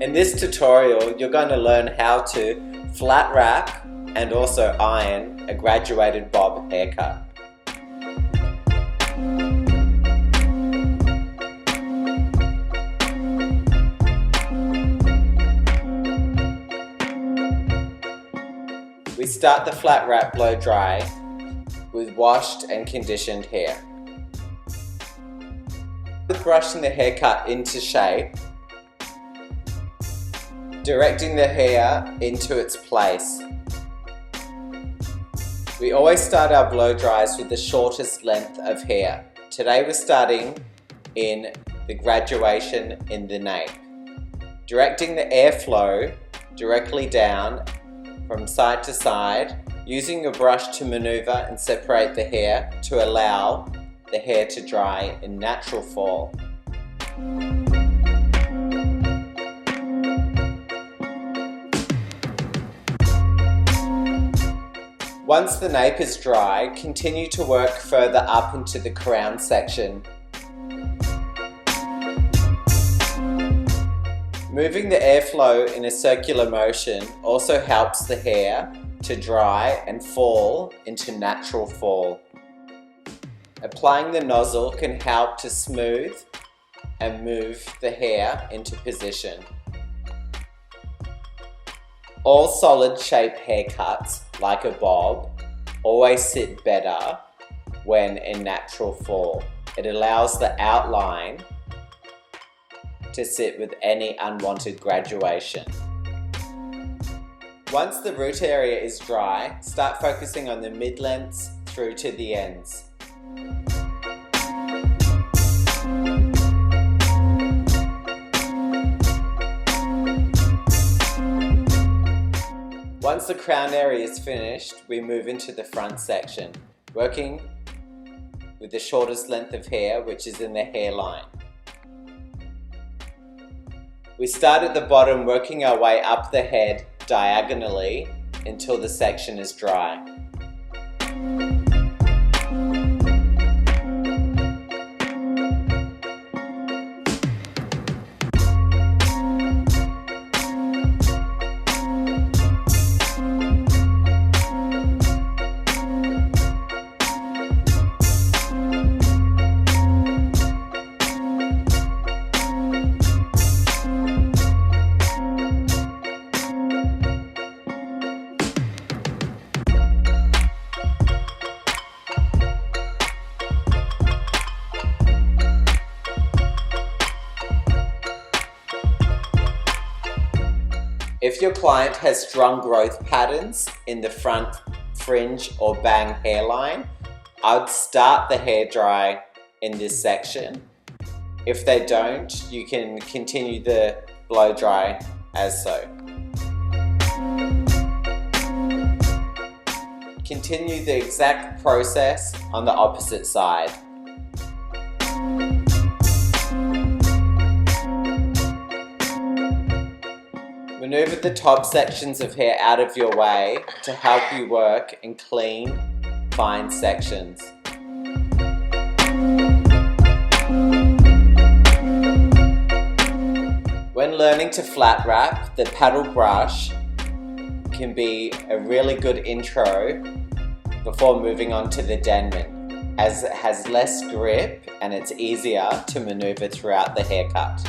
In this tutorial, you're going to learn how to flat wrap and also iron a graduated bob haircut. We start the flat wrap blow dry with washed and conditioned hair. With brushing the haircut into shape, directing the hair into its place. We always start our blow dries with the shortest length of hair. Today we're starting in the graduation in the nape. Directing the airflow directly down from side to side, using your brush to maneuver and separate the hair to allow the hair to dry in natural fall. Once the nape is dry, continue to work further up into the crown section. Moving the airflow in a circular motion also helps the hair to dry and fall into natural fall. Applying the nozzle can help to smooth and move the hair into position. All solid shape haircuts, like a bob, always sit better when in natural fall. It allows the outline to sit with any unwanted graduation. Once the root area is dry, start focusing on the mid-lengths through to the ends. Once the crown area is finished, we move into the front section, working with the shortest length of hair, which is in the hairline. We start at the bottom, working our way up the head diagonally until the section is dry. If your client has strong growth patterns in the front fringe or bang hairline, I would start the hair dry in this section. If they don't, you can continue the blow dry as so. Continue the exact process on the opposite side. Maneuver the top sections of hair out of your way to help you work in clean, fine sections. When learning to flat wrap, the paddle brush can be a really good intro before moving on to the Denman, as it has less grip and it's easier to maneuver throughout the haircut.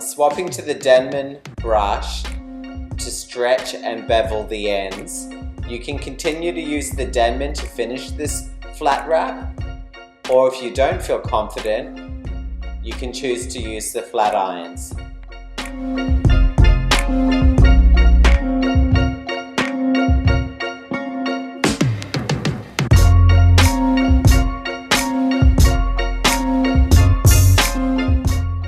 Swapping to the Denman brush to stretch and bevel the ends. You can continue to use the Denman to finish this flat wrap, or if you don't feel confident, you can choose to use the flat irons.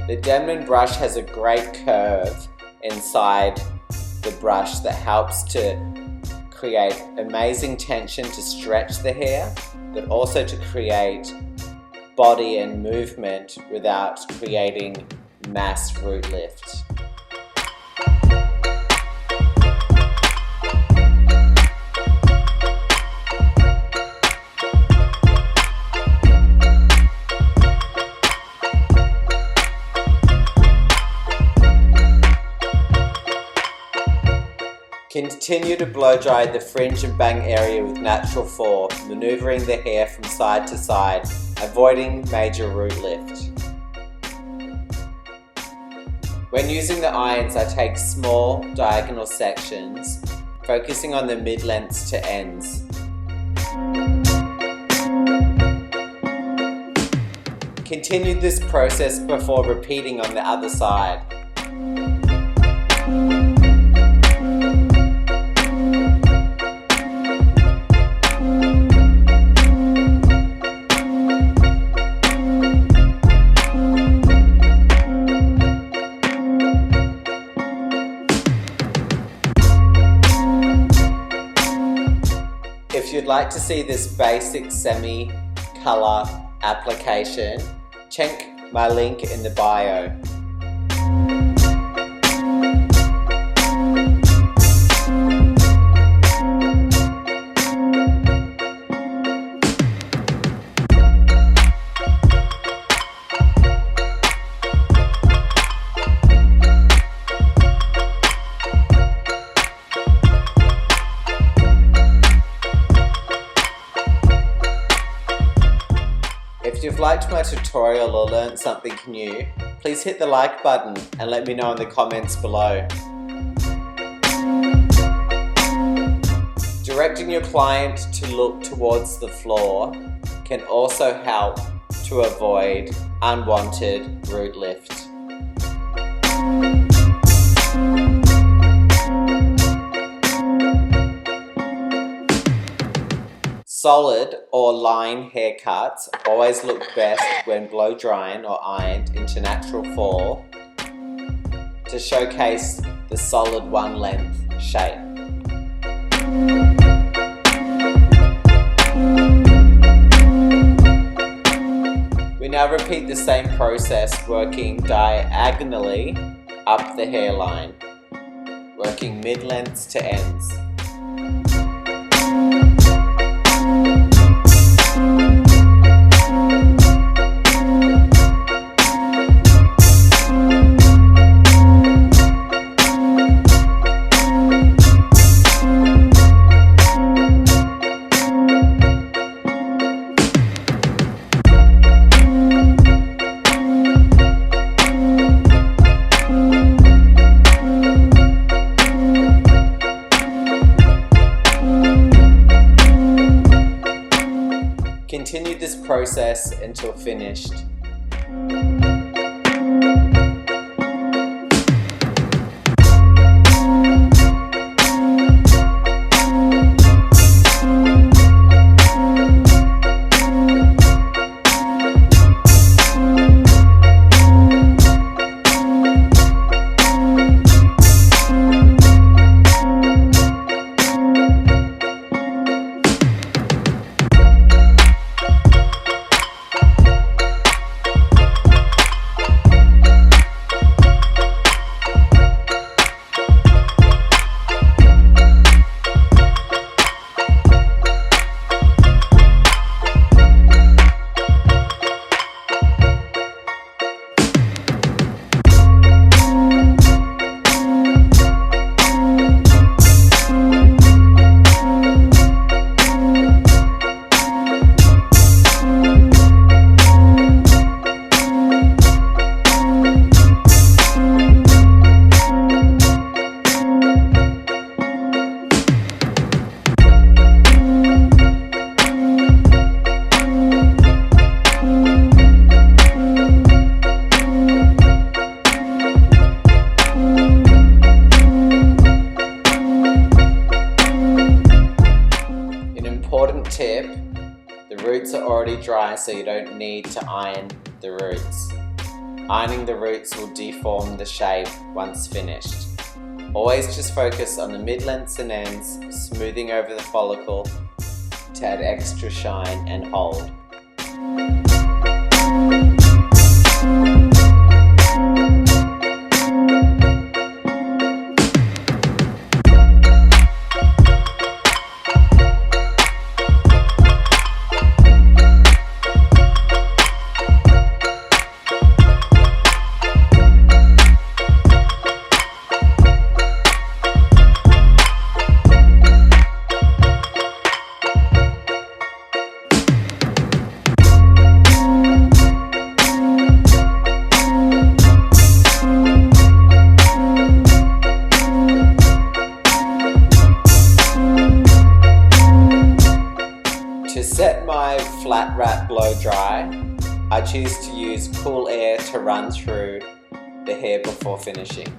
The Denman brush has a great curve inside the brush that helps to create amazing tension to stretch the hair, but also to create body and movement without creating mass root lift. Continue to blow dry the fringe and bang area with natural force, maneuvering the hair from side to side, avoiding major root lift. When using the irons, I take small diagonal sections, focusing on the mid-lengths to ends. Continue this process before repeating on the other side. If you'd like to see this basic semi-color application, check my link in the bio. If you've liked my tutorial or learned something new, please hit the like button and let me know in the comments below. Directing your client to look towards the floor can also help to avoid unwanted root lift. Solid or line haircuts always look best when blow drying or ironed into natural fall to showcase the solid one length shape. We now repeat the same process, working diagonally up the hairline, working mid-lengths to ends. Continue this process until finished. Tip, the roots are already dry, so you don't need to iron the roots. Ironing the roots will deform the shape once finished. Always just focus on the mid-lengths and ends, smoothing over the follicle to add extra shine and hold. flat wrap blow dry, I choose to use cool air to run through the hair before finishing.